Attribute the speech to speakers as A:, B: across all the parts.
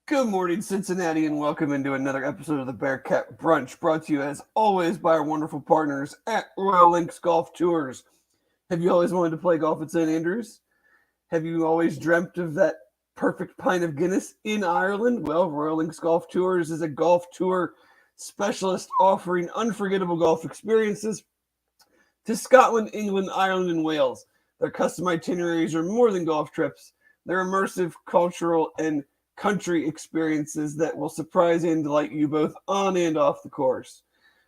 A: Good morning, Cincinnati, and welcome into another episode of the Bearcat Brunch, brought to you as always by our wonderful partners at Royal Links Golf Tours. Have you always wanted to play golf at St. Andrews? Have you always dreamt of that perfect pint of Guinness in Ireland? Well, Royal Links Golf Tours is a golf tour specialist offering unforgettable golf experiences to Scotland, England, Ireland, and Wales. Their custom itineraries are more than golf trips. They're immersive, cultural, and country experiences that will surprise and delight you both on and off the course.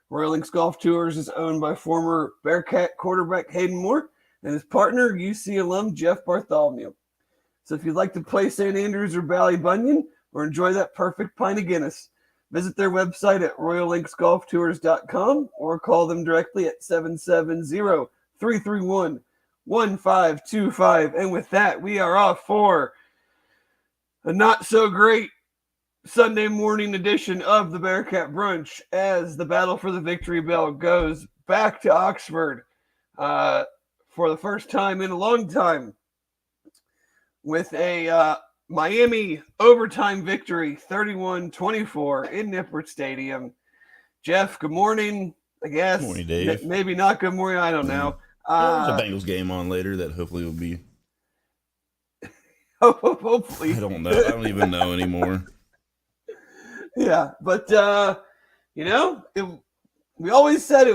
A: Royal Links Golf Tours is owned by former Bearcat quarterback Hayden Moore and his partner, UC alum Jeff Bartholomew. So if you'd like to play St. Andrews or Ballybunion or enjoy that perfect pint of Guinness, visit their website at royallinksgolftours.com or call them directly at 770-331-1525. And with that, we are off for a not so great Sunday morning edition of the Bearcat Brunch as the battle for the victory bell goes back to Oxford for the first time in a long time with a Miami overtime victory, 31-24 in Nippert Stadium. Jeff, good morning, I guess.
B: Good morning, Dave.
A: Maybe not good morning, I don't know.
B: There's a Bengals game on later that hopefully will be.
A: Hopefully.
B: I don't know. I don't even know anymore.
A: Yeah, but we always said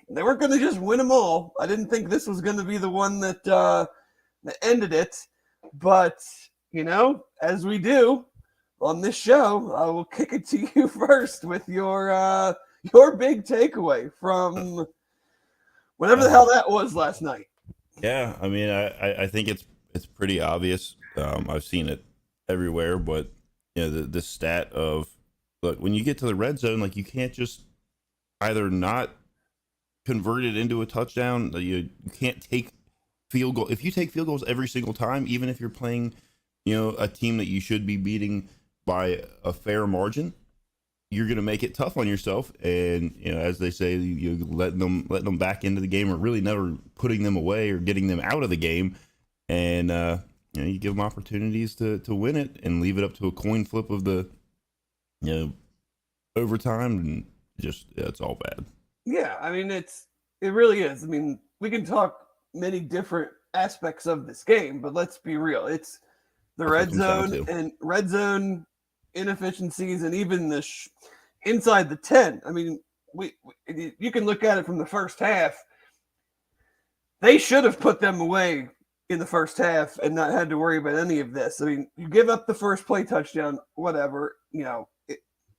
A: they weren't going to just win them all. I didn't think this was going to be the one that ended it, but as we do on this show, I will kick it to you first with your big takeaway from whatever the hell that was last night.
B: Yeah, I mean, I think it's pretty obvious. I've seen it everywhere, but the stat of, look, when you get to the red zone, like, you can't just either not convert it into a touchdown. You can't take field goal. If you take field goals every single time, even if you're playing, a team that you should be beating by a fair margin, you're going to make it tough on yourself. And, as they say, you let them back into the game, or really never putting them away or getting them out of the game. And, you give them opportunities to win it and leave it up to a coin flip of the, overtime, and just, it's all bad.
A: Yeah, I mean, it really is. I mean, we can talk many different aspects of this game, but let's be real. It's the red zone inefficiencies, and even the inside the 10. I mean, you can look at it from the first half. They should have put them away in the first half and not had to worry about any of this. I mean, you give up the first play touchdown, whatever,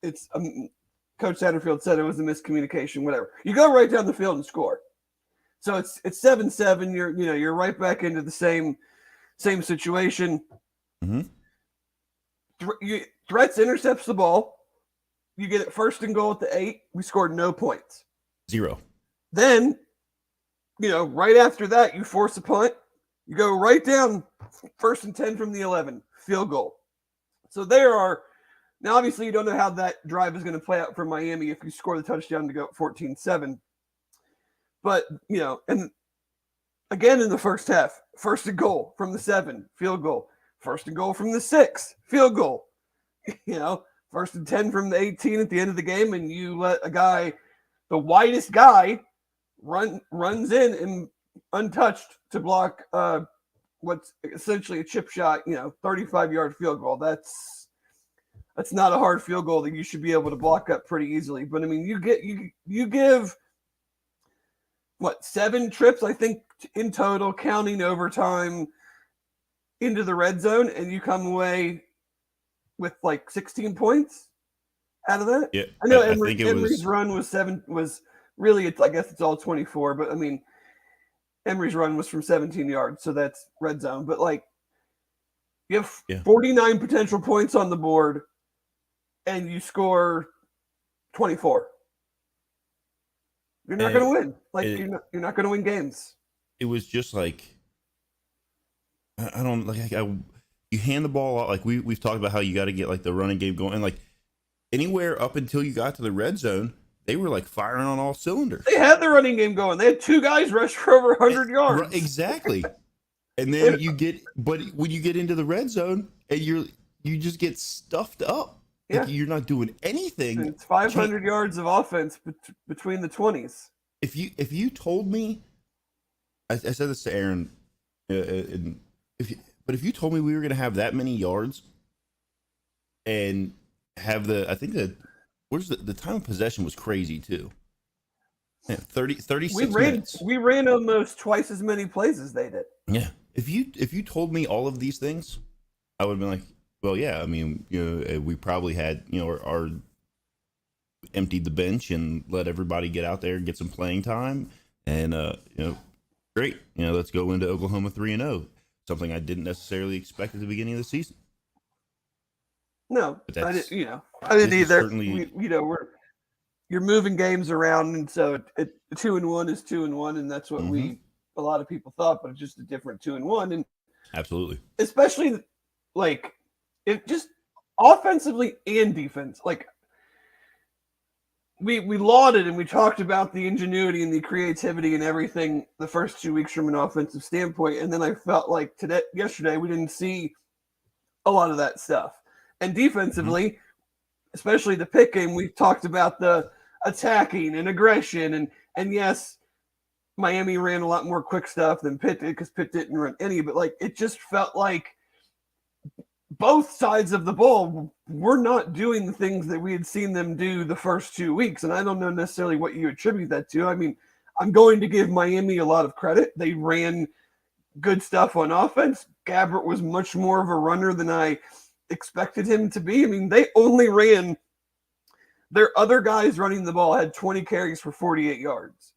A: it's Coach Satterfield said it was a miscommunication, whatever. You go right down the field and score. So it's 7-7. You're right back into the same situation.
B: Mm-hmm.
A: Threats intercepts the ball. You get it first and goal at the 8. We scored no points.
B: 0.
A: Then, right after that, you force a punt. You go right down, first and 10 from the 11, field goal. So now obviously you don't know how that drive is going to play out for Miami if you score the touchdown to go 14-7. But, and again in the first half, first and goal from the 7, field goal. First and goal from the 6, field goal. First and 10 from the 18 at the end of the game, and you let a guy, the widest guy, runs in and untouched to block what's essentially a chip shot, 35-yard field goal. That's not a hard field goal that you should be able to block up pretty easily. But I mean, you give 7 trips, I think, in total, counting overtime, into the red zone, and you come away with 16 points out of that.
B: Yeah,
A: I know Emery's run was 7. Was really, I guess it's all 24, but I mean, Emery's run was from 17 yards, so that's red zone. But you have 49 potential points on the board, and you score 24. You're not going to win. You're not going to win games.
B: It was just I don't you hand the ball out. We've talked about how you got to get the running game going, and anywhere up until you got to the red zone, they were firing on all cylinders.
A: They had the running game going. They had 2 guys rush for over 100 yards.
B: Exactly. And then when you get into the red zone, and you just get stuffed up.
A: Yeah,
B: Like you're not doing anything.
A: it's 500 yards of offense between the 20s.
B: If you told me, I said this to Aaron, and if you told me we were going to have that many yards and have I think that where's the time of possession was crazy too. Man, 36 minutes.
A: We ran almost twice as many plays as they did.
B: Yeah. If you told me all of these things, I would have been like, well, yeah. I mean, we probably had our emptied the bench and let everybody get out there and get some playing time, and great. Let's go into Oklahoma 3-0. Something I didn't necessarily expect at the beginning of the season.
A: No, I didn't either.
B: Certainly,
A: You're moving games around, and so 2-1 is 2-1, and that's what a lot of people thought, but it's just a different 2-1, and
B: absolutely,
A: especially like it just offensively and defense. Like we lauded and we talked about the ingenuity and the creativity and everything the first 2 weeks from an offensive standpoint, and then I felt like yesterday we didn't see a lot of that stuff, and defensively. Especially the pick game, we talked about the attacking and aggression, and yes, Miami ran a lot more quick stuff than Pitt did because Pitt didn't run any, but like it just felt like both sides of the ball were not doing the things that we had seen them do the first 2 weeks, and I don't know necessarily what you attribute that to. I mean, I'm going to give Miami a lot of credit. They ran good stuff on offense. Gabbert was much more of a runner than I expected him to be. I mean, they only ran their other guys running the ball had 20 carries for 48 yards,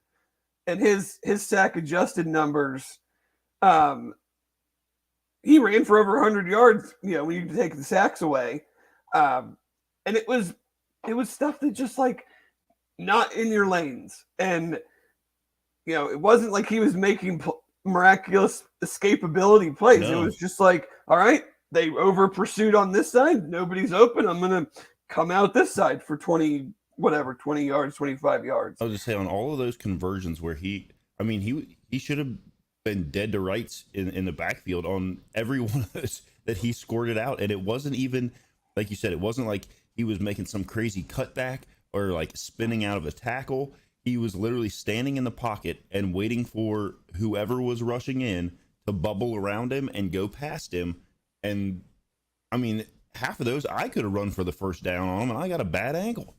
A: and his sack adjusted numbers, he ran for over 100 yards. When you take the sacks away, and it was stuff that just like not in your lanes, and it wasn't like he was making miraculous escapability plays. No. It was just like, all right. They over pursued on this side. Nobody's open. I'm going to come out this side for 20 yards, 25 yards.
B: I was just saying on all of those conversions where he should have been dead to rights in the backfield on every one of those that he scored it out. And it wasn't even, like you said, it wasn't like he was making some crazy cutback or like spinning out of a tackle. He was literally standing in the pocket and waiting for whoever was rushing in to bubble around him and go past him. And I mean, half of those I could have run for the first down on them, and I got a bad angle.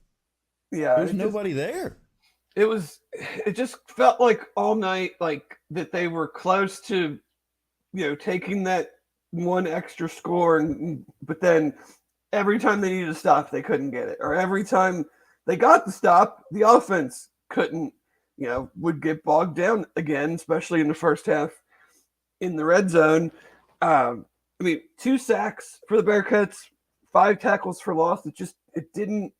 A: Yeah,
B: there's nobody there.
A: It just felt like all night, like that they were close to, taking that one extra score, but then every time they needed to stop, they couldn't get it, or every time they got the stop, the offense couldn't, would get bogged down again, especially in the first half in the red zone. 2 sacks for the Bearcats, 5 tackles for loss. It didn't.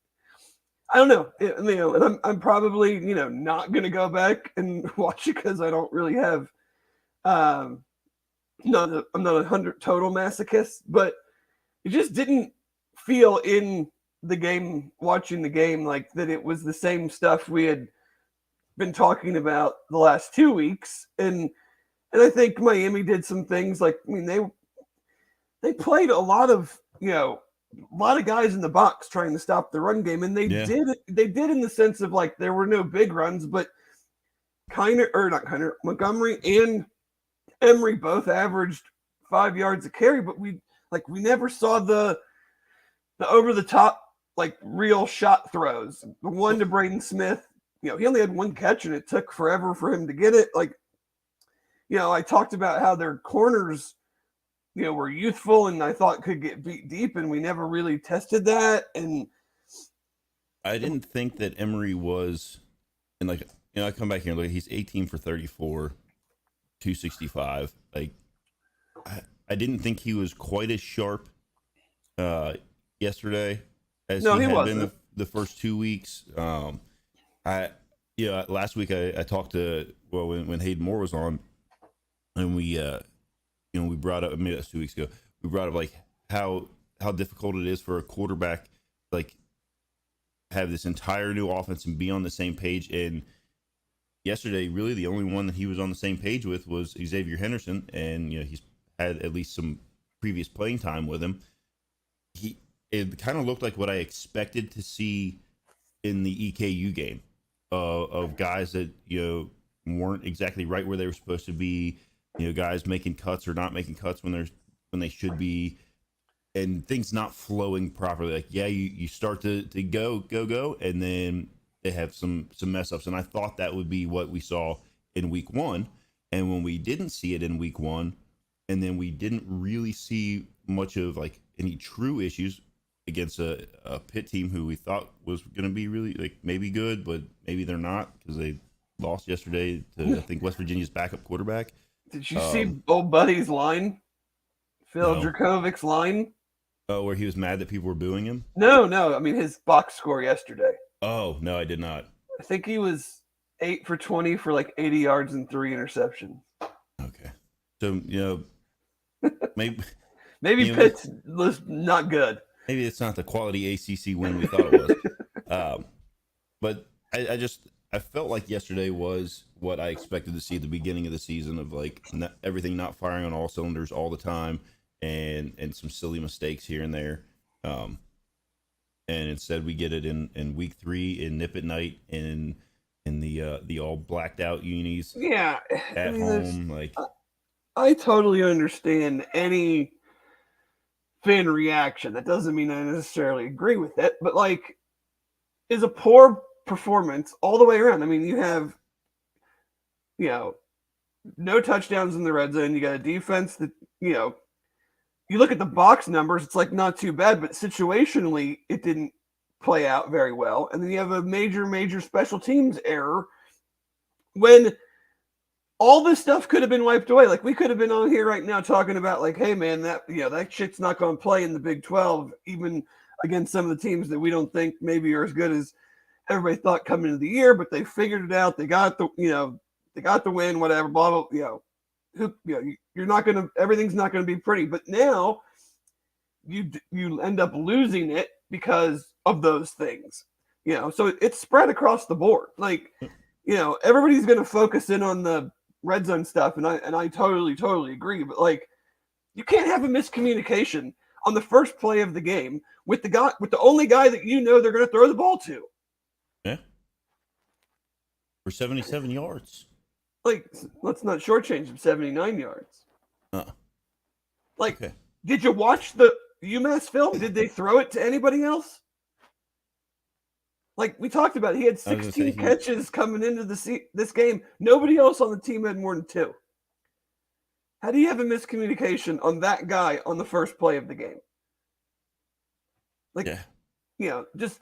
A: I don't know. And I'm probably not going to go back and watch it because I don't really have. I'm not 100 total masochist, but it just didn't feel in the game, watching the game, like that it was the same stuff we had been talking about the last 2 weeks, and I think Miami did some things like they played a lot of guys in the box trying to stop the run game, and they did in the sense of like there were no big runs, but Montgomery and Emery both averaged 5 yards a carry, but we never saw the over the top like real shot throws. The one to Braden Smith, he only had 1 catch and it took forever for him to get it. Like, I talked about how their corners were youthful and I thought could get beat deep, and we never really tested that. And
B: I didn't think that Emery was, and I come back here and look, he's 18 for 34, 265. Like, I didn't think he was quite as sharp yesterday as he had been the first 2 weeks. Last week I talked to, when Hayden Moore was on, and we brought up, maybe that's 2 weeks ago, we brought up like how difficult it is for a quarterback, like have this entire new offense and be on the same page. And yesterday, really the only one that he was on the same page with was Xavier Henderson, and he's had at least some previous playing time with him. it kind of looked like what I expected to see in the EKU game, of guys that weren't exactly right where they were supposed to be. Guys making cuts or not making cuts when they should be, and things not flowing properly. Like, yeah, you start to go, and then they have some mess ups. And I thought that would be what we saw in week one. And when we didn't see it in week one, and then we didn't really see much of like any true issues against a Pitt team who we thought was going to be really like maybe good, but maybe they're not because they lost yesterday to I think West Virginia's backup quarterback.
A: Did you see old buddy's line? Phil
B: No.
A: Dracovich's line?
B: Oh, where he was mad that people were booing him?
A: No. I mean his box score yesterday.
B: Oh, no, I did not.
A: I think he was 8 for 20 for like 80 yards and 3 interceptions.
B: Okay. So, maybe
A: Pitt was not good.
B: Maybe it's not the quality ACC win we thought it was. But I felt like yesterday was what I expected to see at the beginning of the season, of like everything not firing on all cylinders all the time, and some silly mistakes here and there. And instead we get it in week 3 in Nip at Night in the all blacked out unis.
A: Yeah,
B: at home. Like,
A: I totally understand any fan reaction. That doesn't mean I necessarily agree with it, but like, is a poor performance all the way around. I mean, you have, no touchdowns in the red zone. You got a defense that, you look at the box numbers, it's like not too bad, but situationally, it didn't play out very well. And then you have a major special teams error when all this stuff could have been wiped away. Like, we could have been on here right now talking about like, hey man, that shit's not going to play in the Big 12, even against some of the teams that we don't think maybe are as good as everybody thought coming into the year, but they figured it out. They got the win, whatever, blah, blah, you're not going to, everything's not going to be pretty. But now you end up losing it because of those things, so it's spread across the board. Like, everybody's going to focus in on the red zone stuff. And I totally agree. But like, you can't have a miscommunication on the first play of the game with the only guy that they're going to throw the ball to.
B: Yeah. For 77 yards.
A: Like, let's not shortchange him 79 yards. Like, okay. Did you watch the UMass film? Did they throw it to anybody else? Like we talked about, he had 16 catches coming into this game. Nobody else on the team had more than 2. How do you have a miscommunication on that guy on the first play of the game? Like, just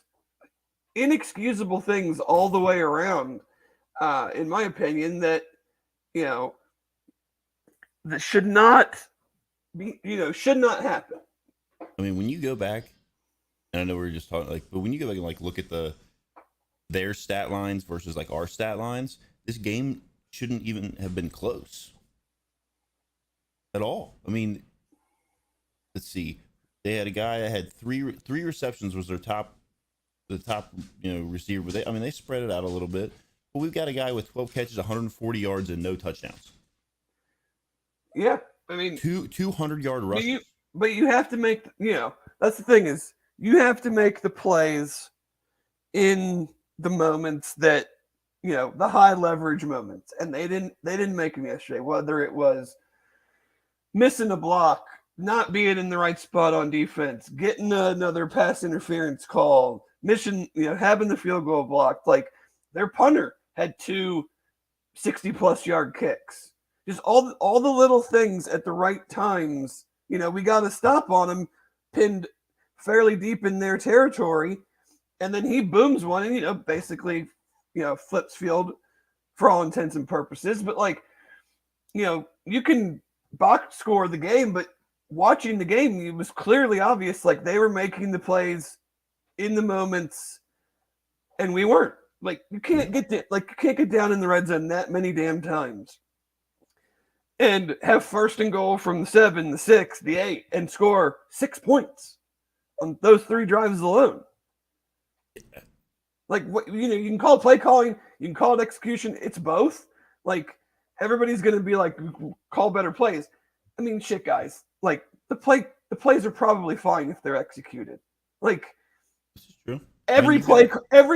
A: inexcusable things all the way around, in my opinion, that, that should not be, should not happen.
B: I mean, when you go back, and I know we were just talking, like, but when you go back and like look at their stat lines versus like our stat lines, this game shouldn't even have been close at all. I mean, let's see, they had a guy that had three receptions, was the top receiver. But they spread it out a little bit. But we've got a guy with 12 catches, 140 yards, and no touchdowns.
A: Yeah, I mean,
B: 200-yard rush.
A: But you have to make, that's the thing, is you have to make the plays in the moments that, the high leverage moments, and they didn't make them yesterday. Whether it was missing a block, not being in the right spot on defense, getting another pass interference call, having the field goal blocked. Like, their punter had 2 60-plus yard kicks. Just all the little things at the right times. We got to stop on them, pinned fairly deep in their territory, and then he booms one and, basically, flips field for all intents and purposes. But like, you can box score the game, but watching the game, it was clearly obvious, like, they were making the plays in the moments and we weren't. Like, you can't get down in the red zone that many damn times and have first and goal from the 7, the 6, the 8, and score 6 points on those 3 drives alone. Like, what, you can call it play calling, you can call it execution. It's both. Like, everybody's going to be like, call better plays. I mean, shit, guys. Like, the play the plays are probably fine if they're executed. Like
B: This is true.
A: every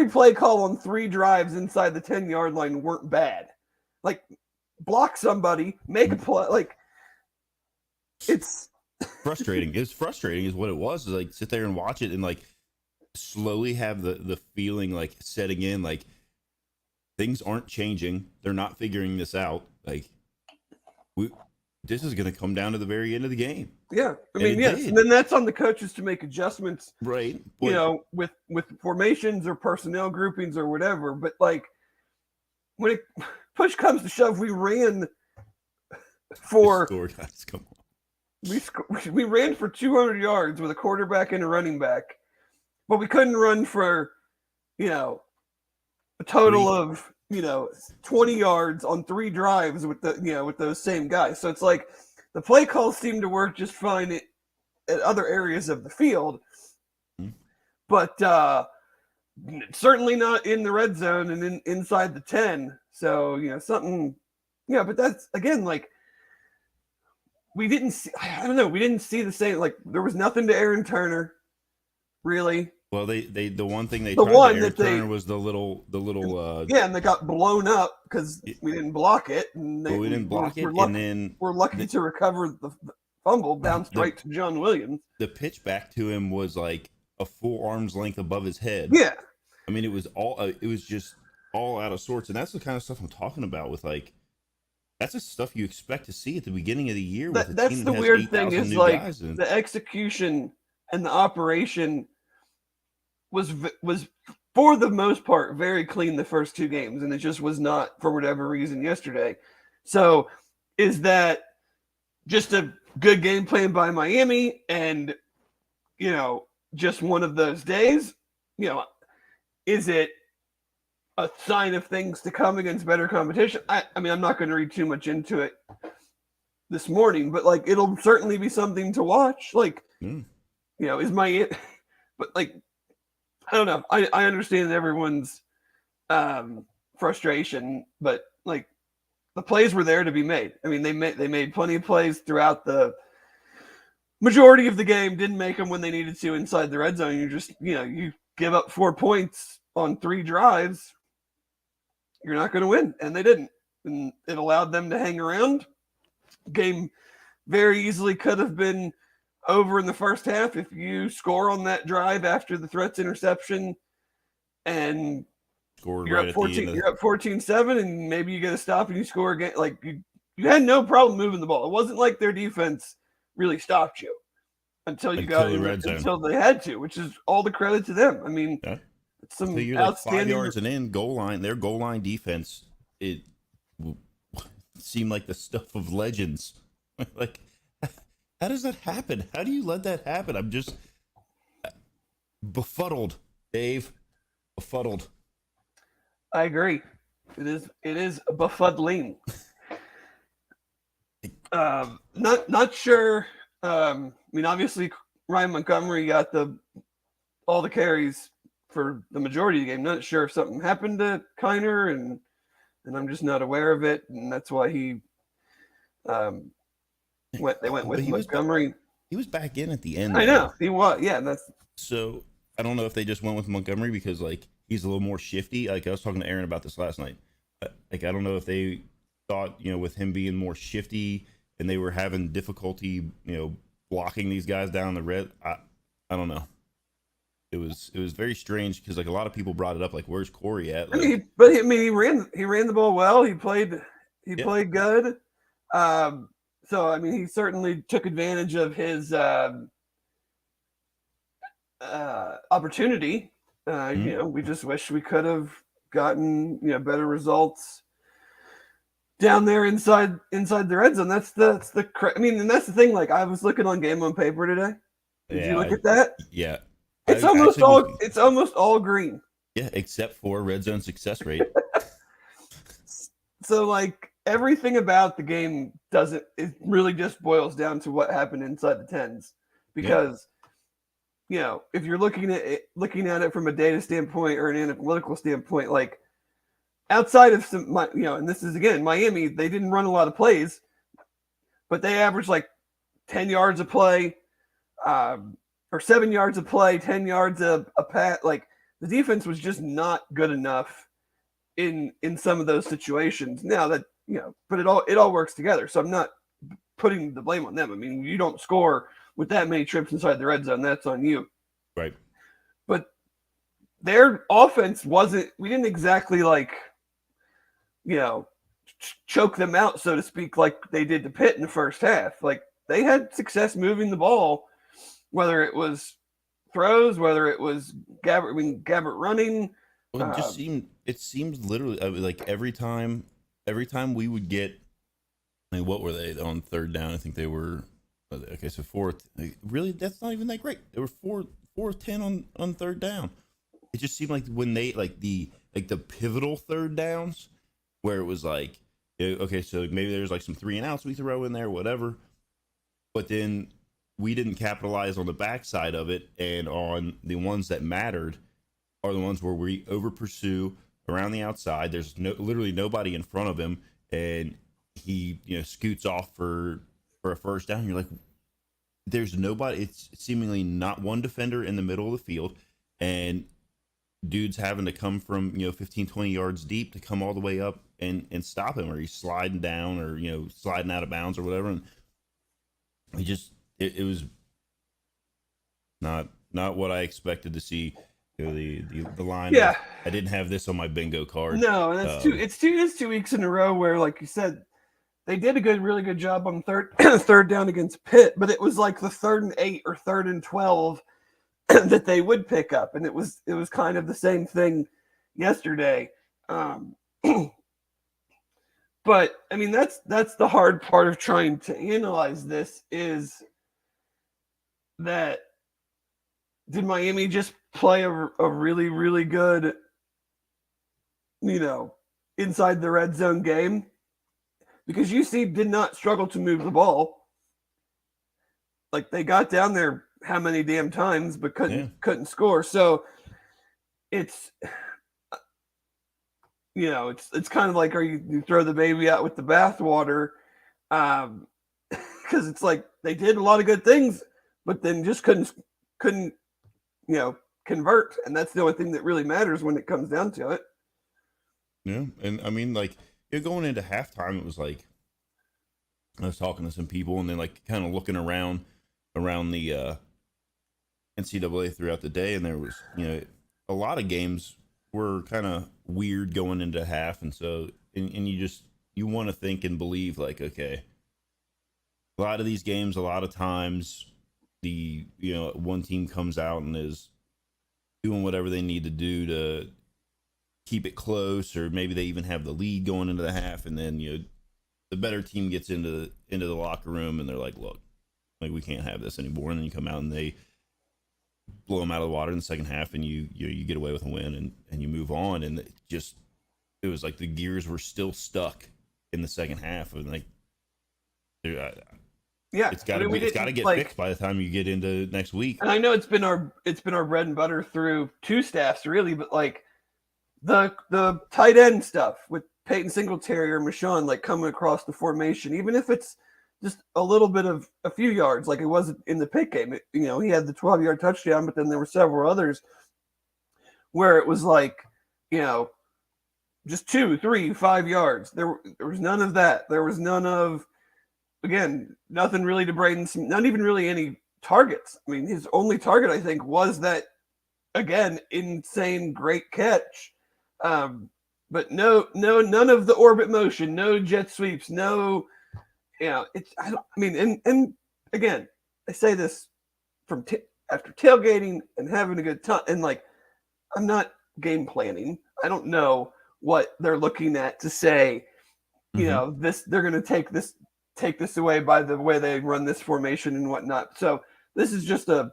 A: play call on 3 drives inside the 10-yard line weren't bad. Like block somebody, make a play. Like it's
B: frustrating. It's frustrating is what it was. Is like sit there and watch it and like slowly have the feeling like setting in, like things aren't changing. They're not figuring this out. Like this is going to come down to the very end of the game.
A: Yeah, I mean, yes, and then that's on the coaches to make adjustments,
B: right?
A: But, you know, with formations or personnel groupings or whatever. But like when it push comes to shove, we ran for
B: guys, come
A: on. We ran for 200 yards with a quarterback and a running back, but we couldn't run for, you know, a total of 20 yards on 3 drives with with those same guys. So it's like the play calls seem to work just fine at other areas of the field, but certainly not in the red zone and inside the 10. So something, but that's again like we didn't see. I don't know. We didn't see the same. Like there was nothing to Aaron Turner, really.
B: Well, the one thing they tried to Aaron Turner was the little
A: and they got blown up because we didn't block it, and
B: we didn't block it,
A: and
B: then
A: we're lucky to recover the fumble bounced right to John Williams.
B: The pitch back to him was like a full arm's length above his head.
A: Yeah,
B: I mean it was just all out of sorts, and that's the kind of stuff I'm talking about with like. That's the stuff you expect to see at the beginning of the year.
A: That's the weird thing is like the execution and the operation was for the most part very clean the first 2 games, and it just was not for whatever reason yesterday. So is that just a good game plan by Miami and just one of those days? Is it a sign of things to come against better competition? I mean, I'm not going to read too much into it this morning, but like it'll certainly be something to watch. Like, is my, but like, I don't know. I understand everyone's frustration, but like the plays were there to be made. I mean, they made plenty of plays throughout the majority of the game. Didn't make them when they needed to inside the red zone. You just you give up 4 points on 3 drives. You're not going to win, and they didn't. And it allowed them to hang around. Game very easily could have been over in the first half if you score on that drive after the Threats interception and you're up 14-7, and maybe you get a stop and you score again. Like you had no problem moving the ball. It wasn't like their defense really stopped you until they had to, which is all the credit to them. I mean, it's some outstanding. Like
B: 5 yards and in goal line, their goal line defense, it seemed like the stuff of legends. Like, how does that happen? How do you let that happen? I'm just befuddled, Dave. Befuddled.
A: I agree. It is befuddling. Not sure. I mean, obviously, Ryan Montgomery got all the carries for the majority of the game. Not sure if something happened to Kiner, and I'm just not aware of it, and that's why he went with Montgomery.
B: He was back in at the end.
A: I know he was. Yeah, that's
B: so. I don't know if they just went with Montgomery because like he's a little more shifty. Like I was talking to Aaron about this last night. Like I don't know if they thought with him being more shifty and they were having difficulty blocking these guys down the red. I don't know. It was very strange because like a lot of people brought it up. Like where's Corey at? Like,
A: he ran the ball well. He played good. So I mean he certainly took advantage of his opportunity. We just wish we could have gotten better results down there inside the red zone. That's I mean, and that's the thing. Like I was looking on Game on Paper today. Did you look at that?
B: Yeah,
A: it's almost all green.
B: Yeah, except for red zone success rate.
A: So like everything about the game it really just boils down to what happened inside the 10s because. If you're looking at it from a data standpoint or an analytical standpoint, like outside of some, and this is again Miami, they didn't run a lot of plays, but they averaged like 10 yards a play, or 7 yards of play, 10 yards a pat. Like the defense was just not good enough in some of those situations. Now that but it all works together. So I'm not putting the blame on them. I mean, you don't score with that many trips inside the red zone. That's on you.
B: Right.
A: But their offense wasn't. We didn't exactly choke them out, so to speak, like they did to Pitt in the first half. Like they had success moving the ball, whether it was throws, whether it was Gabbert running.
B: Well, it seems literally like every time we would get, like, what were they on third down? I think they were okay. So fourth, really, that's not even that great. They were 4-10 on third down. It just seemed like when they the pivotal third downs where it was like, okay, so maybe there's like some 3 and outs we throw in there, whatever, but then we didn't capitalize on the backside of it, and on the ones that mattered are the ones where we over pursue around the outside. There's literally nobody in front of him, and he scoots off for a first down. You're like, there's nobody. It's seemingly not one defender in the middle of the field, and dudes having to come from 15, 20 yards deep to come all the way up and stop him, or he's sliding down, or sliding out of bounds or whatever. And he just it was not what I expected to see. The line.
A: Yeah,
B: I didn't have this on my bingo card.
A: No, and that's It's 2 weeks in a row where, like you said, they did a really good job on third down against Pitt, but it was like the 3rd and 8 or 3rd and 12 that they would pick up, and it was kind of the same thing yesterday. But I mean, that's the hard part of trying to analyze this, is that did Miami just play a really, really good, inside the red zone game? Because UC did not struggle to move the ball. Like, they got down there how many damn times, but couldn't score. So it's it's kind of like, you throw the baby out with the bathwater, because it's like they did a lot of good things, but then just couldn't convert, and that's the only thing that really matters when it comes down to it.
B: Yeah, and I mean, like, going into halftime, it was like I was talking to some people, and then like kind of looking around the NCAA throughout the day, and there was a lot of games were kind of weird going into half, and so and you want to think and believe, like, okay, a lot of these games, a lot of times, the one team comes out and is doing whatever they need to do to keep it close, or maybe they even have the lead going into the half, and then the better team gets into the locker room, and they're like, look, like, we can't have this anymore, and then you come out and they blow them out of the water in the second half, and you get away with a win, and you move on. And it was like the gears were still stuck in the second half, and like, it's got to get fixed by the time you get into next week.
A: And I know it's been our bread and butter through 2 staffs, really, but like the tight end stuff with Peyton Singletary or Michon, like, coming across the formation, even if it's just a little bit of a few yards, like it was in the Pitt game. He had the 12-yard touchdown, but then there were several others where it was like, just 2, 3, 5 yards. There was none of that. There was none of, again, nothing really to Braden, not even really any targets. I mean, his only target, I think, was that, again, insane great catch. But no, none of the orbit motion, no jet sweeps, no, and again, I say this from after tailgating and having a good time, and like, I'm not game planning. I don't know what they're looking at to say, this, they're going to take this away by the way they run this formation and whatnot. So this is just a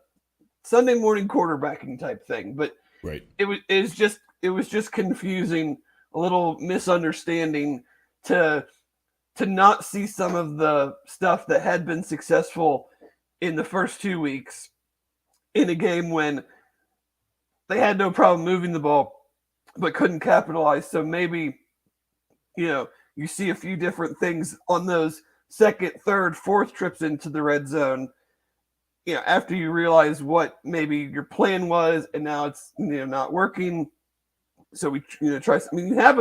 A: Sunday morning quarterbacking type thing, but
B: right.
A: It was just confusing, a little misunderstanding to not see some of the stuff that had been successful in the first 2 weeks in a game when they had no problem moving the ball but couldn't capitalize. So maybe, you see a few different things on those second, third, fourth trips into the red zone after you realize what maybe your plan was, and now it's not working. So we try. I mean, you have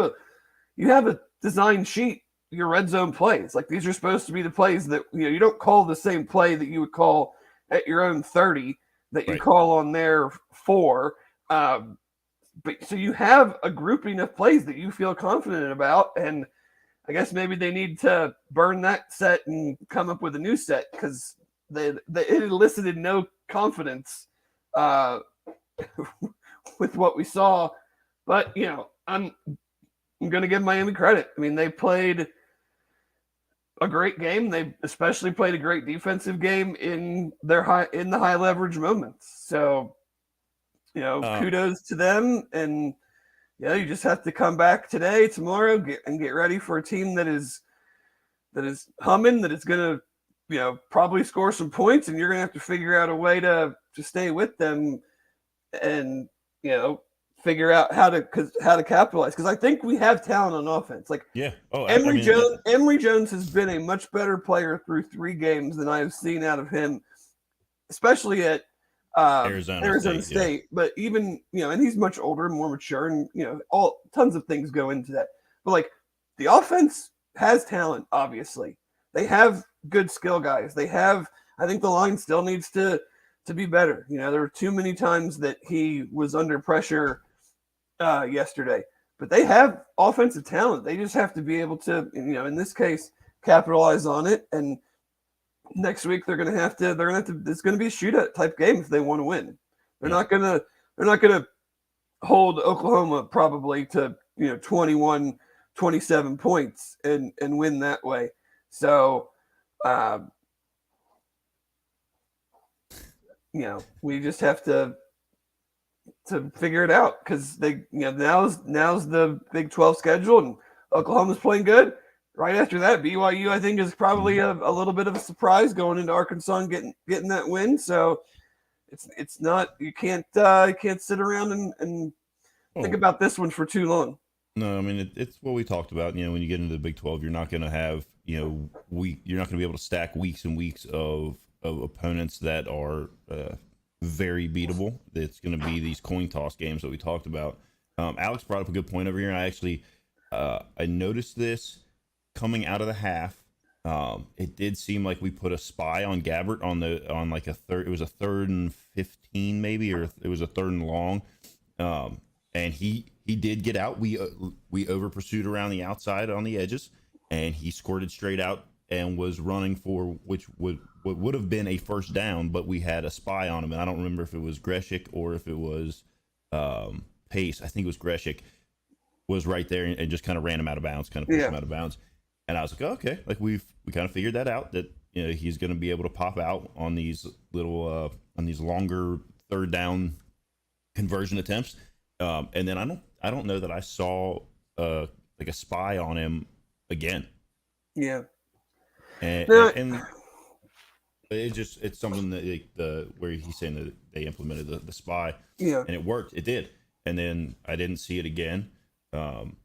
A: a design sheet. Your red zone plays, like, these are supposed to be the plays that you don't call the same play that you would call at your own 30 that you
B: Right.
A: call on their 4. But so you have a grouping of plays that you feel confident about, and I guess maybe they need to burn that set and come up with a new set, because it elicited no confidence uh, with what we saw. But I'm going to give Miami credit. I mean, they played a great game. They especially played a great defensive game in the high leverage moments. So kudos to them. And you just have to come back today, tomorrow, get ready for a team that is humming, that is going to probably score some points, and you're going to have to figure out a way to stay with them, and figure out how to capitalize, because I think we have talent on offense. Like,
B: Yeah. Oh,
A: Emory Jones has been a much better player through 3 games than I have seen out of him, especially at Arizona State. Yeah. But even and he's much older, more mature, and all tons of things go into that. But like, the offense has talent. Obviously, they have good skill guys. They have. I think the line still needs to be better. There were too many times that he was under pressure yesterday. But they have offensive talent. They just have to be able to, in this case, capitalize on it. And next week they're going to have to. It's going to be a shootout type game if they want to win. They're not going to hold Oklahoma probably to 21, 27 points and win that way. So, we just have to figure it out, because they now's the Big 12 schedule, and Oklahoma's playing good. Right after that, BYU, I think, is probably a little bit of a surprise going into Arkansas and getting that win. So it's not, you can't sit around and think about this one for too long.
B: No, I mean, it's what we talked about. When you get into the Big 12, you're not going to have you're not going to be able to stack weeks and weeks of opponents that are very beatable. It's going to be these coin toss games that we talked about. Alex brought up a good point over here. I actually I noticed this coming out of the half. It did seem like we put a spy on Gabbert on like a third. It was a 3rd and 15 maybe, or it was a 3rd and long. And he did get out. We over pursued around the outside on the edges, and he squirted straight out and was running for what would have been a first down, but we had a spy on him, and I don't remember if it was Greshik or if it was Pace. I think it was Greshik was right there and just kind of ran him out of bounds, kind of pushed him out of bounds. And I was like, oh, okay, like we kind of figured that out, that he's going to be able to pop out on these little on these longer 3rd down conversion attempts. And then I don't know that I saw like a spy on him again. Yeah. And it's something that where he's saying that they implemented the spy.
A: Yeah.
B: And it worked. It did. And then I didn't see it again. And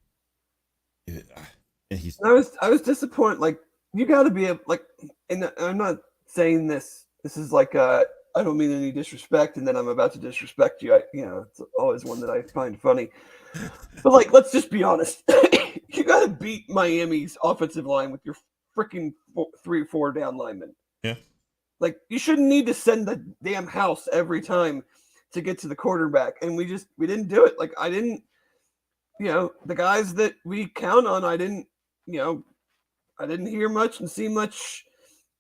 A: I was disappointed. Like, you got to be like, and I'm not saying this. This is like I don't mean any disrespect, and then I'm about to disrespect you. It's always one that I find funny. But like, let's just be honest. You got to beat Miami's offensive line with your freaking 3-4 down linemen.
B: Yeah.
A: Like, you shouldn't need to send the damn house every time to get to the quarterback, and we didn't do it. Like, I didn't. The guys that we count on, I didn't hear much and see much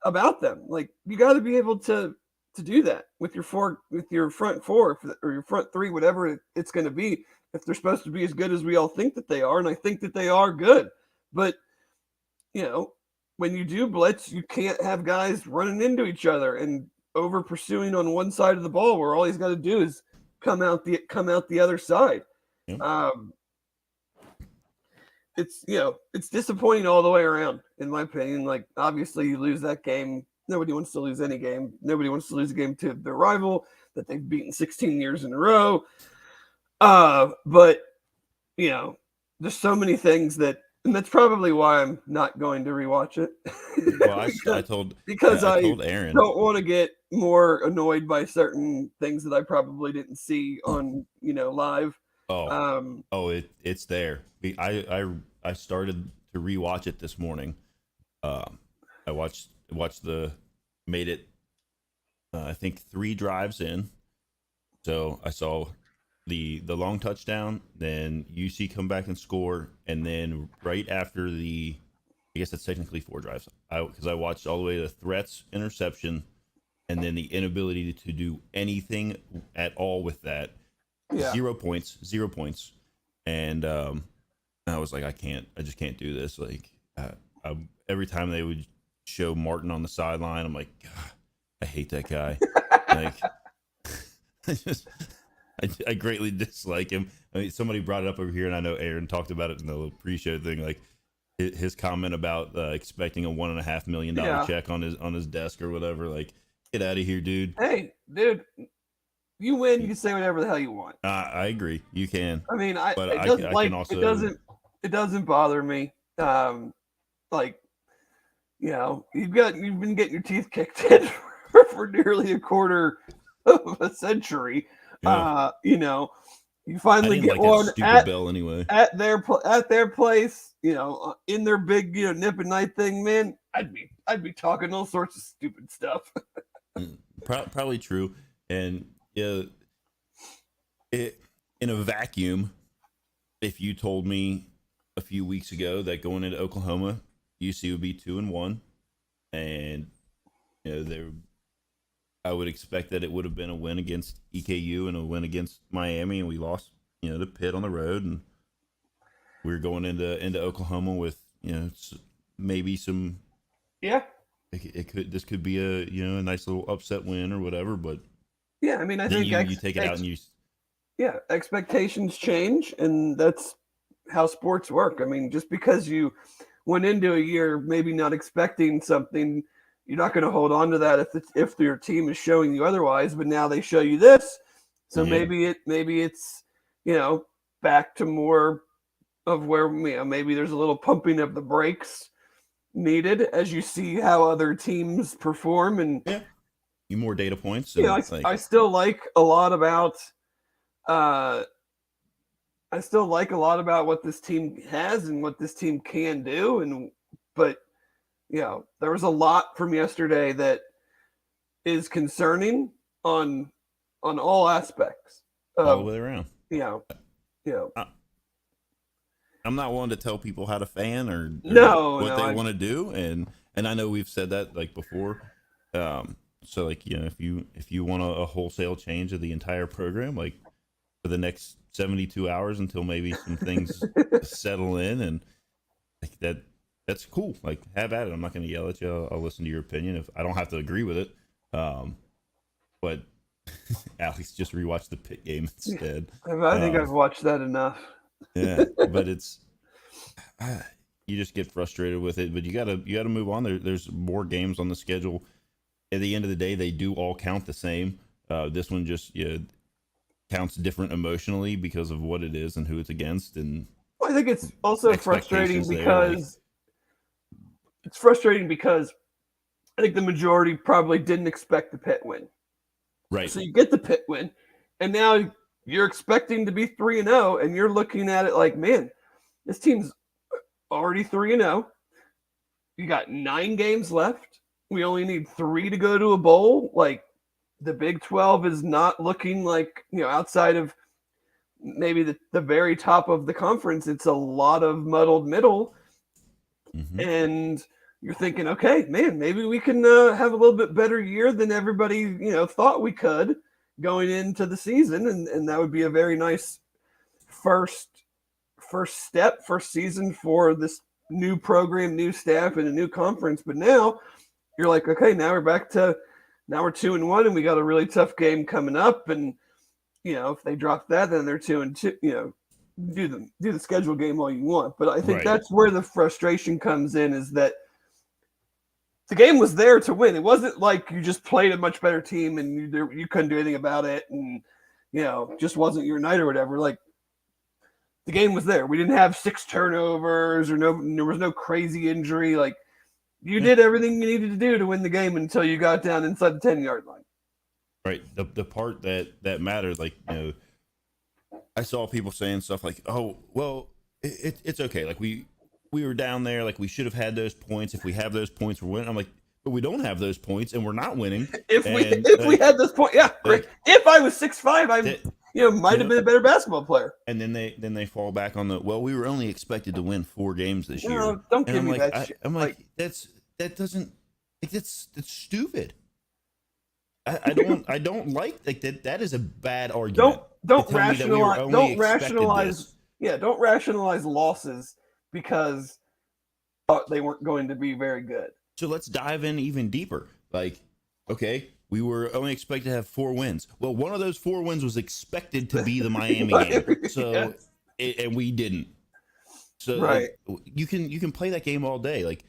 A: about them. Like, you got to be able to do that with your front 4 or your front 3, whatever it's going to be, if they're supposed to be as good as we all think that they are. And I think that they are good, but when you do blitz, you can't have guys running into each other and over pursuing on one side of the ball where all he's got to do is come out the other side. Yeah. It's disappointing all the way around, in my opinion. Like, obviously, you lose that game. Nobody wants to lose any game. Nobody wants to lose a game to their rival that they've beaten 16 years in a row. But there's so many things that And that's probably why I'm not going to rewatch it.
B: Well,
A: because,
B: I
A: I
B: told Aaron.
A: don't want to get more annoyed by certain things that I probably didn't see on, live.
B: Oh,
A: Um,
B: it's there. I started to rewatch it this morning. Um, I watched the made it. I think 3 drives in. So I saw the long touchdown, then UC come back and score, and then right after I guess that's technically 4 drives. Because I watched all the way to threats, interception, and then the inability to do anything at all with that.
A: yeah.
B: 0 points, and I was like, I just can't do this. Like, every time they would show Martin on the sideline, I'm like, God, I hate that guy. Like, I just, I greatly dislike him. I mean, somebody brought it up over here, and I know Aaron talked about it in the pre-show thing. Like his comment about expecting a $1.5 million check on his desk or whatever. Like, get out of here, dude.
A: Hey, dude, you win. You can say whatever the hell you want.
B: I agree. You can.
A: I mean,
B: but
A: it doesn't bother me. Like, you've been getting your teeth kicked in for nearly a quarter of a century.
B: Yeah.
A: You finally get
B: like
A: one
B: stupid bell anyway
A: at their place. In their big nip and night thing, man. I'd be talking all sorts of stupid stuff.
B: Probably true, and yeah, in a vacuum, if you told me a few weeks ago that going into Oklahoma, UC would be 2-1, and I would expect that it would have been a win against EKU and a win against Miami, and we lost, to Pitt on the road, and we were going into Oklahoma with, maybe some.
A: Yeah.
B: This could be a nice little upset win or whatever, but
A: yeah, I mean, I think
B: you take it out and you.
A: Yeah, expectations change, and that's how sports work. I mean, just because you went into a year maybe not expecting something, you're not going to hold on to that if your team is showing you otherwise. But now they show you this, so maybe it's back to more of where maybe there's a little pumping of the brakes needed as you see how other teams perform, and
B: you more data points.
A: I still like a lot about. I still like a lot about what this team has and what this team can do, but there was a lot from yesterday that is concerning on all aspects.
B: All the way around. I'm not one to tell people how to fan or what they want to do, and I know we've said that like before. So like if you want a wholesale change of the entire program, like for the next 72 hours until maybe some things settle in, and like that's cool. Like, have at it. I'm not going to yell at you. I'll listen to your opinion if I don't have to agree with it. But Alex just rewatched the Pitt game instead.
A: I think I've watched that enough.
B: Yeah, but it's you just get frustrated with it. But you gotta move on. There's more games on the schedule. At the end of the day, they do all count the same. This one just counts different emotionally because of what it is and who it's against. And
A: I think it's also frustrating because I think the majority probably didn't expect the Pitt win.
B: Right.
A: So you get the Pitt win, and now you're expecting to be 3-0, and you're looking at it like, man, this team's already 3-0. You got 9 games left. We only need 3 to go to a bowl. Like, the Big 12 is not looking like, outside of maybe the very top of the conference, it's a lot of muddled middle. Mm-hmm. And you're thinking, okay, man, maybe we can have a little bit better year than everybody, thought we could going into the season. And that would be a very nice first season for this new program, new staff, and a new conference. But now you're like, okay, now we're 2-1, and we got a really tough game coming up. And, if they drop that, then they're 2-2, do the schedule game all you want. But I think that's where the frustration comes in, is that the game was there to win. It wasn't like you just played a much better team and you couldn't do anything about it, and just wasn't your night or whatever. Like, the game was there. We didn't have 6 turnovers or there was no crazy injury. Like you did everything you needed to do to win the game until you got down inside the 10-yard line.
B: Right. The part that mattered, like, I saw people saying stuff like, "Oh, well, it's okay. Like we were down there. Like we should have had those points. If we have those points, we're winning." I'm like, but we don't have those points, and we're not winning.
A: If we had this point, yeah, great. If I was 6'5", I might have been a better basketball player.
B: And then they fall back on we were only expected to win 4 games this year.
A: Don't give me that shit.
B: I'm like, that's stupid. I don't like that. That is a bad argument.
A: Don't rationalize. Yeah, don't rationalize losses because they weren't going to be very good.
B: So let's dive in even deeper. Like, okay, we were only expected to have 4 wins. Well, one of those 4 wins was expected to be the Miami game. So, yes. And we didn't. So
A: right.
B: You can play that game all day. Like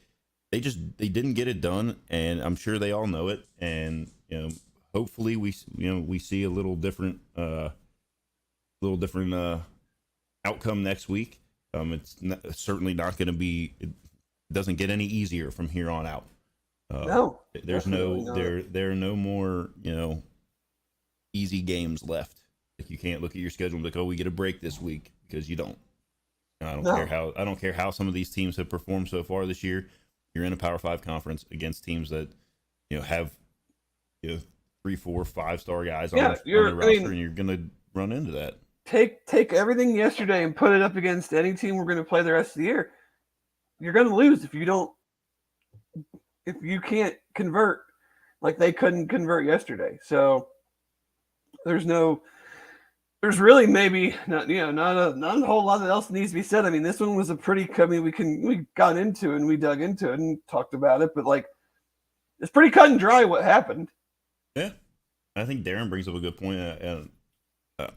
B: they didn't get it done, and I'm sure they all know it. And hopefully we see a little different outcome next week. It's certainly not going to be. It doesn't get any easier from here on out.
A: No,
B: there are no more easy games left. Like you can't look at your schedule and be like, oh, we get a break this week, because you don't. I don't care how some of these teams have performed so far this year. You're in a Power 5 conference against teams that have 3, 4, 5-star guys on their roster, and you're gonna run into that.
A: Take everything yesterday and put it up against any team we're going to play the rest of the year. You're going to lose if you can't convert like they couldn't convert yesterday. So there's really maybe not a whole lot else needs to be said. I mean, this one was we got into it and we dug into it and talked about it, but like it's pretty cut and dry what happened.
B: Yeah, I think Darren brings up a good point.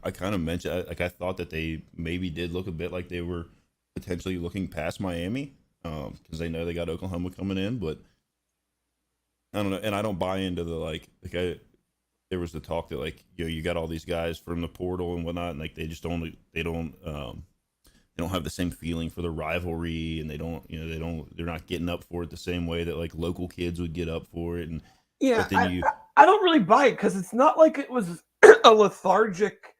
B: I kind of mentioned, I thought that they maybe did look a bit like they were potentially looking past Miami, because they know they got Oklahoma coming in, but I don't know, and I don't buy into the there was the talk that you got all these guys from the portal and whatnot, and like they don't have the same feeling for the rivalry, and they're not getting up for it the same way that like local kids would get up for it, and
A: yeah, I don't really buy it because it's not like it was a lethargic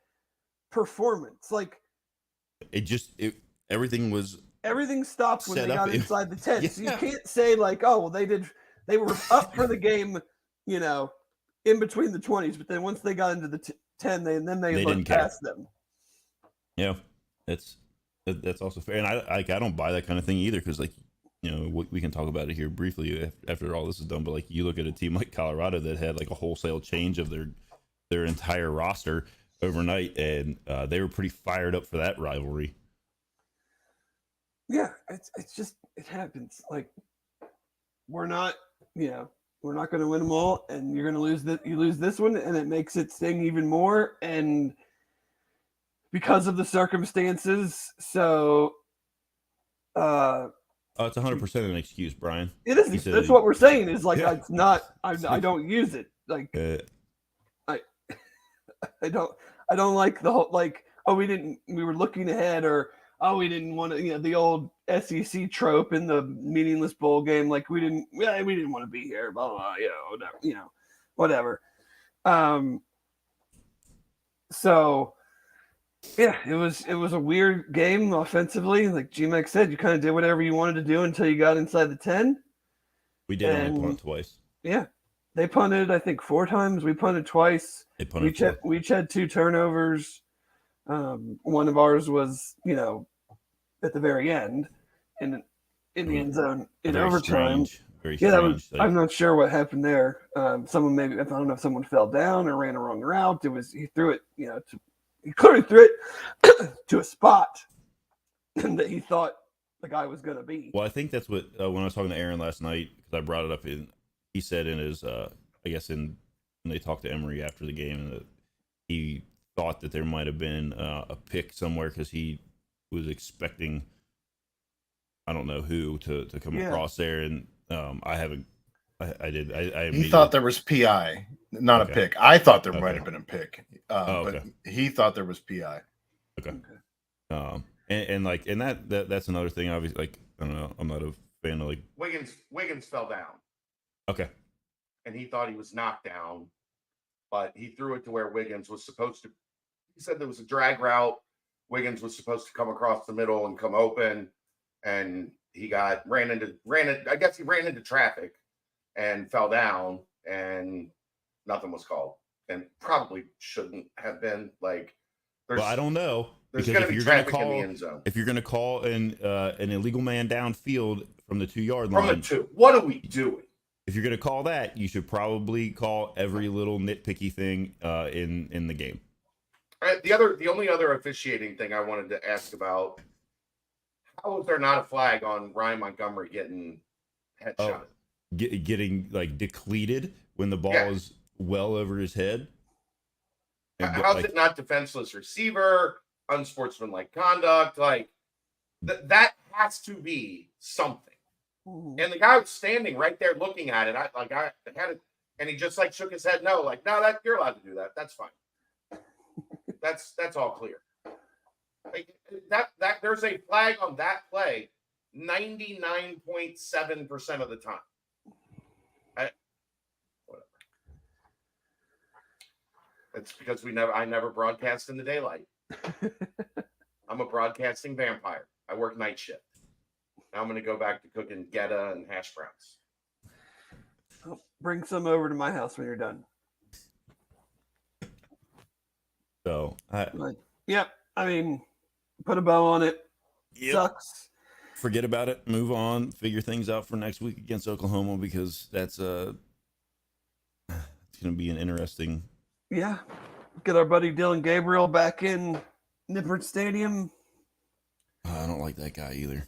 A: performance. Like everything stopped when they got inside the 10. Yeah. So you can't say like, oh, well, they were up for the game, in between the 20s, but then once they got into the 10, they looked past them.
B: Yeah, that's also fair, and I don't buy that kind of thing either, because we can talk about it here briefly after all this is done. But like you look at a team like Colorado that had like a wholesale change of their entire roster overnight, and they were pretty fired up for that rivalry.
A: Yeah, it's just, it happens. Like we're not going to win them all, and you're going to lose you lose this one, and it makes it sting even more, and because of the circumstances. So
B: it's 100% an excuse, Brian.
A: It is. That's what we're saying is like, it's not, I don't use it. Like I don't like the whole, like, oh, we were looking ahead, or oh, we didn't want to, the old SEC trope in the meaningless bowl game. Like we didn't want to be here, blah, blah, whatever. So yeah, it was a weird game offensively. Like G-Mac said, you kind of did whatever you wanted to do until you got inside the 10.
B: We did only punt twice.
A: Yeah. They punted, I think, 4 times. We punted twice. We each had 2 turnovers. One of ours was, at the very end, in the end zone in overtime. I'm not sure what happened there. Someone I don't know if someone fell down or ran a wrong route. He threw it, he clearly threw it to a spot that he thought the guy was going to be.
B: Well, I think that's what when I was talking to Aaron last night, because I brought it up he said in his, when they talked to Emory after the game, that he thought that there might have been a pick somewhere, because he was expecting, I don't know who to come across there, and
C: he thought there was PI, not a pick. I thought there might have been a pick, but he thought there was PI.
B: Okay. And that's another thing. Obviously, like I don't know, I'm not a fan of like
D: Wiggins fell down,
B: okay,
D: and he thought he was knocked down, but he threw it to where Wiggins was supposed to. He said there was a drag route. Wiggins was supposed to come across the middle and come open, and he ran into. I guess he ran into traffic and fell down, and nothing was called, and probably shouldn't have been. Like,
B: well, I don't know.
D: There's
B: Because
D: going to be traffic in the end zone.
B: If you're going to call an illegal man downfield from the 2-yard
D: From
B: line,
D: the 2, what are we doing?
B: if you're going to call that, you should probably call every little nitpicky thing in the game.
D: The only other officiating thing I wanted to ask about: how is there not a flag on Ryan Montgomery getting headshot?
B: Getting like depleted when the ball is well over his head.
D: How's it not defenseless receiver, unsportsmanlike conduct? Like that has to be something. And the guy was standing right there looking at it. I had it, and he just like shook his head. No, that you're allowed to do that. That's fine. That's all clear. Like, that there's a flag on that play 99.7% of the time. Whatever. It's because I never broadcast in the daylight. I'm a broadcasting vampire. I work night shift. Now I'm going to go back to cooking geta and hash browns.
A: I'll bring some over to my house when you're done.
B: So,
A: yep. I mean, put a bow on it.
B: Yep.
A: Sucks.
B: Forget about it. Move on. Figure things out for next week against Oklahoma, because that's it's going to be an interesting.
A: Yeah. Get our buddy Dylan Gabriel back in Nippert Stadium.
B: I don't like that guy either.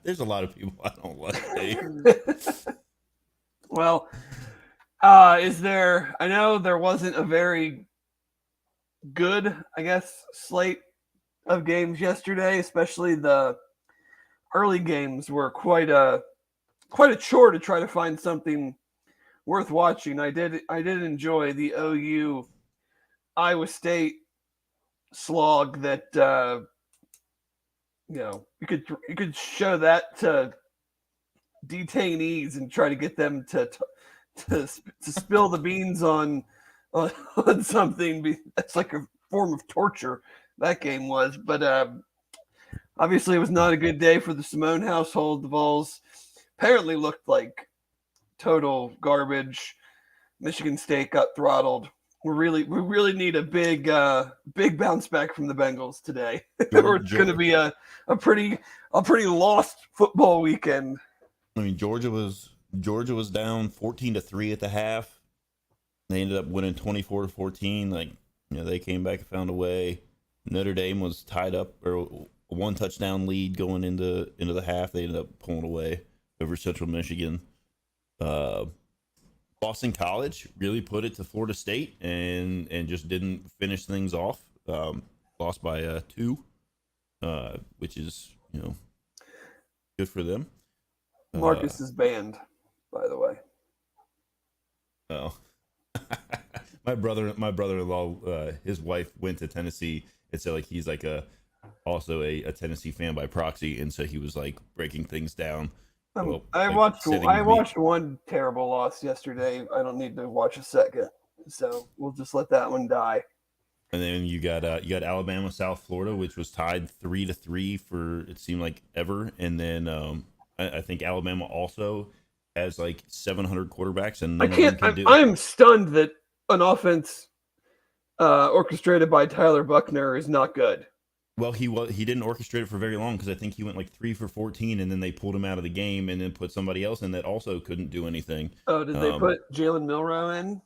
B: There's a lot of people I don't like.
A: Well, I know there wasn't a very good, I guess, slate of games yesterday, especially the early games were quite a chore to try to find something worth watching. I did enjoy the OU Iowa State slog that you could show that to detainees and try to get them to spill the beans on something. That's like a form of torture, that game was. But obviously it was not a good day for the Simone household. The Vols apparently looked like total garbage. Michigan State got throttled. We really need a big bounce back from the Bengals today. Or it's going to be a pretty lost football weekend.
B: I mean, Georgia was down 14-3 at the half. They ended up winning 24-14. Like, they came back and found a way. Notre Dame was tied up, or a 1 touchdown lead going into the half. They ended up pulling away over Central Michigan. Boston College really put it to Florida State and just didn't finish things off. Lost by 2, which is good for them.
A: Marcus is banned, by the way.
B: Oh, my brother-in-law, his wife went to Tennessee, and so like he's like also a Tennessee fan by proxy, and so he was like breaking things down.
A: I watched one terrible loss yesterday. I don't need to watch a second, so we'll just let that one die.
B: And then you got Alabama, South Florida, which was tied 3-3 for, it seemed like, ever. And then I think Alabama also has like 700 quarterbacks, and
A: I'm stunned that an offense orchestrated by Tyler Buchner is not good.
B: Well, he didn't orchestrate it for very long, because I think he went like 3 for 14, and then they pulled him out of the game, and then put somebody else in that also couldn't do anything.
A: Oh, did they put Jalen Milroe in?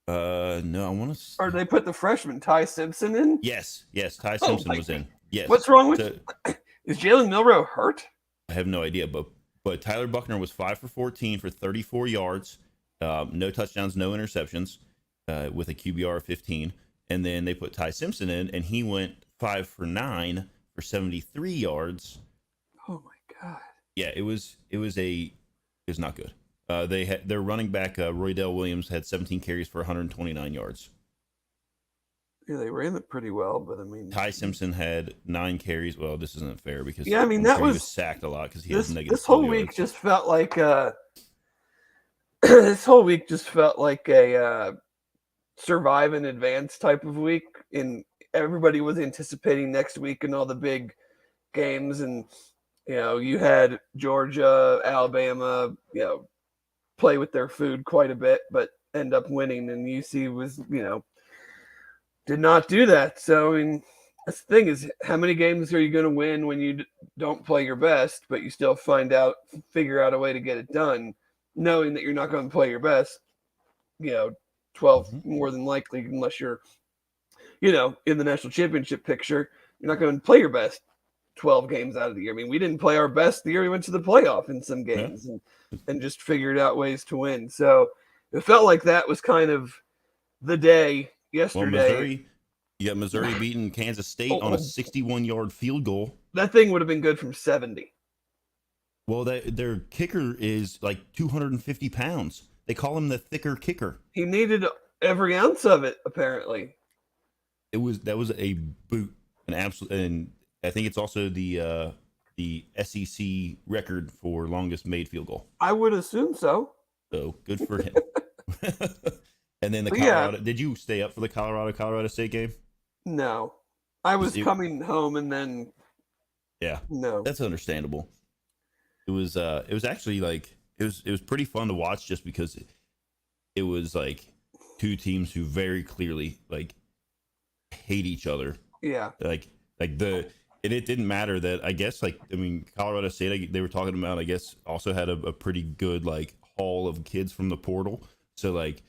B: No, I want to.
A: Or did they put the freshman Ty Simpson in?
B: Yes, Ty Simpson was in. Yes.
A: What's wrong with? Is Jalen Milroe hurt?
B: I have no idea, but Tyler Buchner was 5 for 14 for 34 yards, no touchdowns, no interceptions, with a QBR of 15. And then they put Ty Simpson in, and he went 5 for 9 for 73 yards.
A: Oh my god!
B: Yeah, it was not good. Their running back Roydell Williams had 17 carries for 129 yards.
A: Yeah, they ran it pretty well, but I mean,
B: Ty Simpson had 9 carries. Well, this isn't fair because
A: yeah, I mean
B: I'm
A: that
B: sure he
A: was
B: sacked a lot because he has
A: this
B: negative
A: this whole
B: 12
A: week
B: yards.
A: just felt like this whole week just felt like a survive in advance type of week, and everybody was anticipating next week and all the big games, and you had Georgia, Alabama, play with their food quite a bit, but end up winning, and UC was did not do that. So I mean, that's the thing is, how many games are you going to win when you don't play your best, but you still figure out a way to get it done, knowing that you're not going to play your best. 12 more than likely, unless you're, in the national championship picture, you're not going to play your best 12 games out of the year. I mean, we didn't play our best the year we went to the playoff in some games and just figured out ways to win. So it felt like that was kind of the day yesterday.
B: Well, you got Missouri beating Kansas State on a 61-yard field goal.
A: That thing would have been good from 70.
B: Well, their kicker is like 250 pounds. They call him the thicker kicker.
A: He needed every ounce of it, apparently.
B: That was a boot, an absolute, and I think it's also the SEC record for longest made field goal.
A: I would assume so.
B: So good for him. And then the Colorado. Yeah. Did you stay up for the Colorado State game?
A: No, I was coming home and then.
B: Yeah,
A: no,
B: that's understandable. It was actually like it was pretty fun to watch just because it was like two teams who very clearly like hate each other.
A: Yeah,
B: like it didn't matter that I guess Colorado State they were talking about I guess also had a pretty good like haul of kids from the portal. So like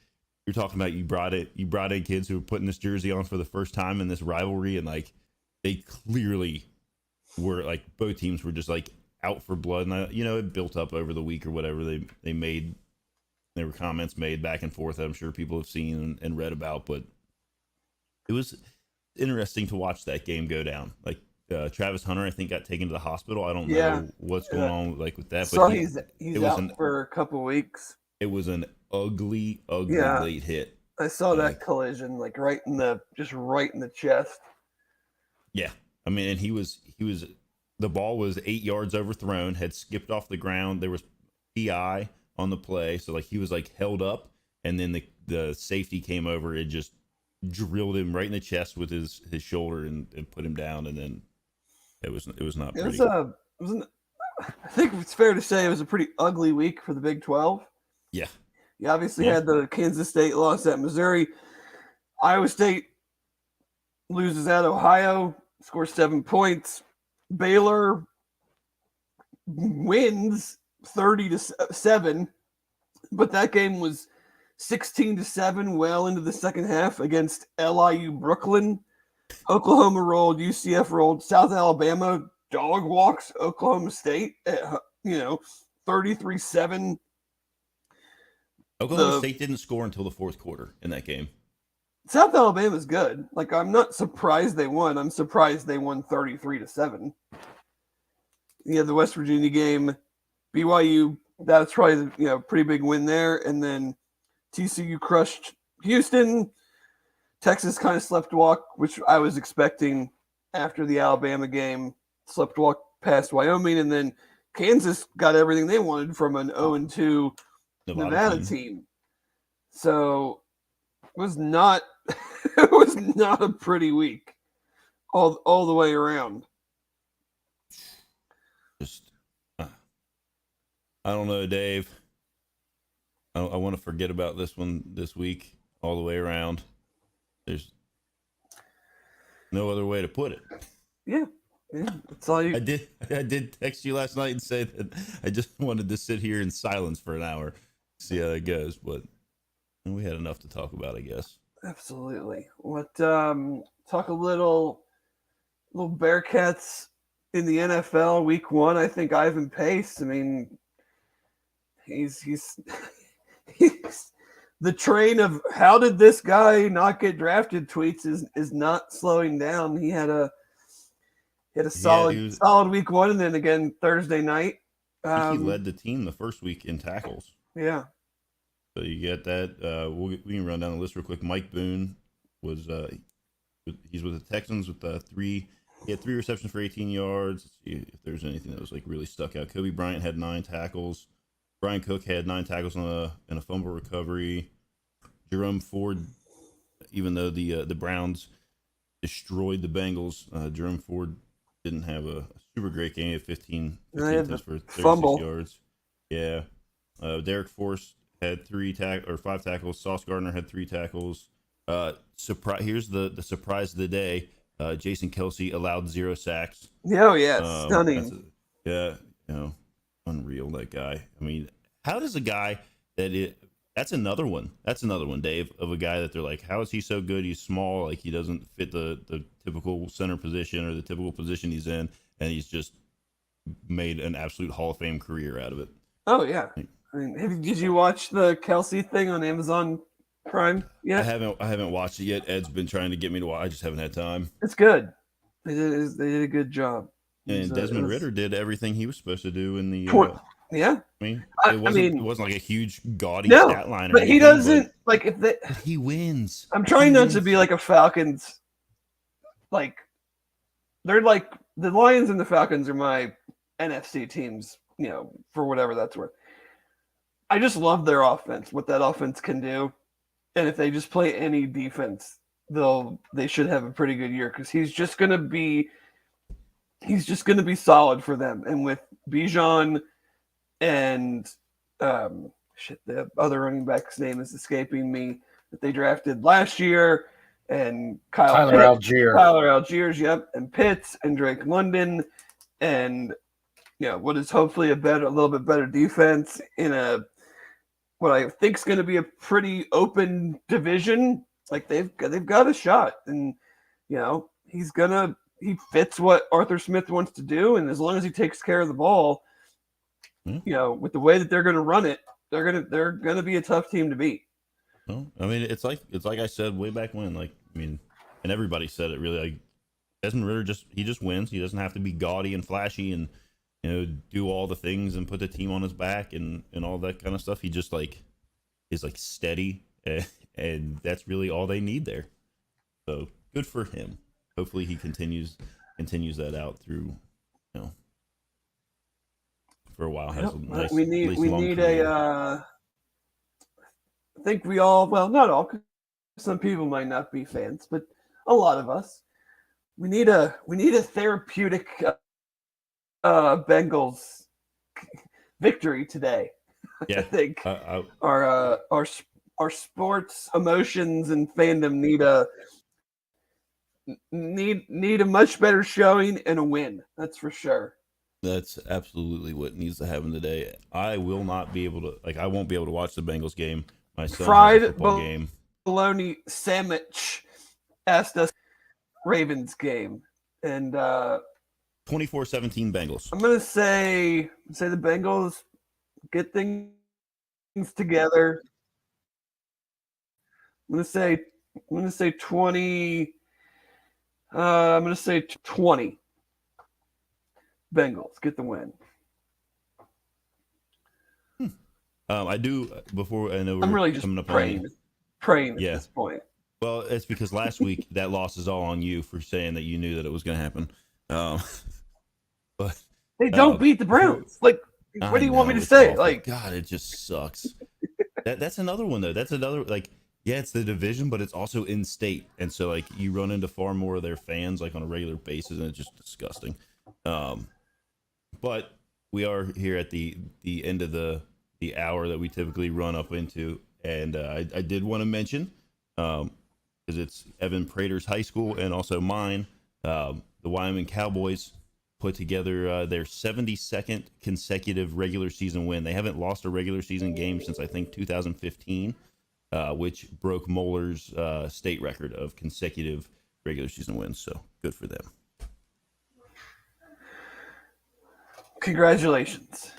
B: you're talking about you brought in kids who were putting this jersey on for the first time in this rivalry, and like they clearly were like both teams were just like out for blood, and it built up over the week or whatever. They made, there were comments made back and forth that I'm sure people have seen and read about, but it was interesting to watch that game go down. Like Travis Hunter, I think, got taken to the hospital. I don't know what's going on like with that,
A: but he's out for a couple weeks.
B: It was an ugly late hit.
A: I saw that collision like right in the chest.
B: Yeah, I mean, and he was. The ball was 8 yards overthrown, had skipped off the ground. There was PI on the play, so like he was like held up, and then the safety came over and just drilled him right in the chest with his shoulder and put him down, and then it was not pretty.
A: I think it's fair to say it was a pretty ugly week for the Big 12.
B: Yeah.
A: You obviously had the Kansas State loss at Missouri. Iowa State loses at Ohio, scores 7 points. Baylor wins 30-7, but that game was 16-7 well into the second half against LIU Brooklyn. Oklahoma rolled, UCF rolled, South Alabama dog walks Oklahoma State at 33-7.
B: Oklahoma State didn't score until the fourth quarter in that game.
A: South Alabama's good. Like, I'm not surprised they won. I'm surprised they won 33-7. Yeah, the West Virginia game, BYU, that's probably pretty big win there. And then TCU crushed Houston. Texas kind of slept walk, which I was expecting after the Alabama game. Slept walk past Wyoming, and then Kansas got everything they wanted from an 0-2 Nevada team. So it was not a pretty week all the way around.
B: Just I don't know, Dave. I want to forget about this one this week all the way around. There's no other way to put it.
A: Yeah, that's all you.
B: I did text you last night and say that I just wanted to sit here in silence for an hour, see how it goes, but we had enough to talk about, I guess.
A: Absolutely. What talk a little Bearcats in the NFL week 1. I think Ivan Pace. I mean, he's the train of how did this guy not get drafted tweets is not slowing down. He had a solid week 1, and then again Thursday night.
B: He led the team the first week in tackles.
A: Yeah.
B: So you get that. We can run down the list real quick. Mike Boone was He's with the Texans with three. He had 3 receptions for 18 yards. Let's see if there's anything that was like really stuck out. Kobe Bryant had 9 tackles. Brian Cook had 9 tackles on a fumble recovery. Jerome Ford, even though the Browns destroyed the Bengals, Jerome Ford didn't have a super great game. He had 15 attempts for 36
A: fumble.
B: yards. Yeah. Derek Force had 5 tackles. Sauce Gardner had 3 tackles. Here's the surprise of the day. Jason Kelsey allowed 0 sacks.
A: Oh yeah, stunning.
B: Unreal, that guy. I mean, how does a guy that's another one. That's another one, Dave, of a guy that they're like, how is he so good? He's small, like he doesn't fit the typical center position or the typical position he's in, and he's just made an absolute Hall of Fame career out of it.
A: Oh yeah. I mean, did you watch the Kelsey thing on Amazon Prime yet?
B: I haven't watched it yet. Ed's been trying to get me to watch. I just haven't had time.
A: It's good. They did a good job.
B: And Desmond Ritter did everything he was supposed to do in the.
A: Yeah.
B: I mean, it wasn't like a huge gaudy stat line.
A: But he doesn't like if they.
B: He wins.
A: I'm trying not to be like a Falcons. Like, they're like the Lions and the Falcons are my NFC teams. You know, for whatever that's worth. I just love their offense. What that offense can do, and if they just play any defense, they should have a pretty good year because he's just gonna be solid for them. And with Bijan and the other running back's name is escaping me that they drafted last year, and
C: Tyler
A: Algiers, yep, and Pitts and Drake London, and what is hopefully a little bit better defense in what I think is going to be a pretty open division. Like they've got a shot, and he fits what Arthur Smith wants to do, and as long as he takes care of the ball, with the way that they're going to run it, they're gonna be a tough team to beat.
B: Well, I mean, it's like I said way back when. Like, I mean, and everybody said it really. Like, Desmond Ritter just wins. He doesn't have to be gaudy and flashy and do all the things and put the team on his back and all that kind of stuff. He just is steady, and that's really all they need there. So good for him. Hopefully he continues that out through for a while. Has a nice,
A: we need I think we all, well, not all, some people might not be fans, but a lot of us, we need a therapeutic Bengals victory today.
B: Yeah,
A: I think our sports emotions and fandom need a much better showing and a win. That's for sure.
B: That's absolutely what needs to happen today. I will not be able to, I won't be able to watch the Bengals game. My son has a football game.
A: Bologna sandwich asked us Ravens game, and
B: 24-17 Bengals.
A: I'm gonna say the Bengals get things together. I'm gonna say 20. I'm gonna say 20. Bengals get the win.
B: I do. Before I know we're
A: I'm really just
B: coming up
A: praying at this point.
B: Well, it's because last week that loss is all on you for saying that you knew that it was going to happen. But
A: they don't beat the Browns. Like, what do you want me to say?
B: Awful.
A: Like,
B: God, it just sucks. That's another one though. That's another it's the division, but it's also in state, and so you run into far more of their fans on a regular basis, and it's just disgusting. But we are here at the end of the hour that we typically run up into, and I did want to mention because it's Evan Prater's high school and also mine. The Wyoming Cowboys put together their 72nd consecutive regular season win. They haven't lost a regular season game since I think 2015, which broke Moeller's state record of consecutive regular season wins. So good for them.
A: Congratulations.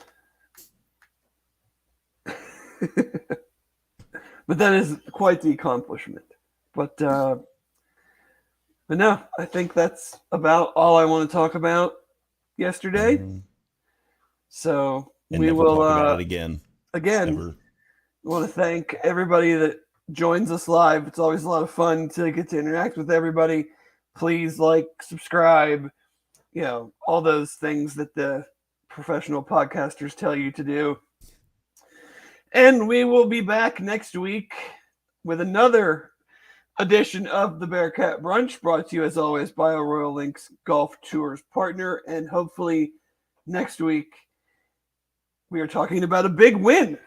A: But that is quite the accomplishment. But no, I think that's about all I want to talk about yesterday.
B: Mm-hmm.
A: So
B: and
A: we
B: never
A: will
B: talk about it again.
A: Again, I want to thank everybody that joins us live. It's always a lot of fun to get to interact with everybody. Please like, subscribe, all those things that the professional podcasters tell you to do. And we will be back next week with another edition of the Bearcat Brunch, brought to you as always by our Royal Links Golf Tours partner. And hopefully next week we are talking about a big win.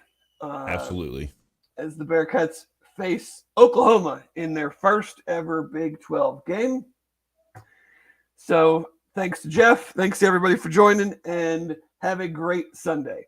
B: Absolutely.
A: As the Bearcats face Oklahoma in their first ever Big 12 game. So thanks to Jeff. Thanks to everybody for joining, and have a great Sunday.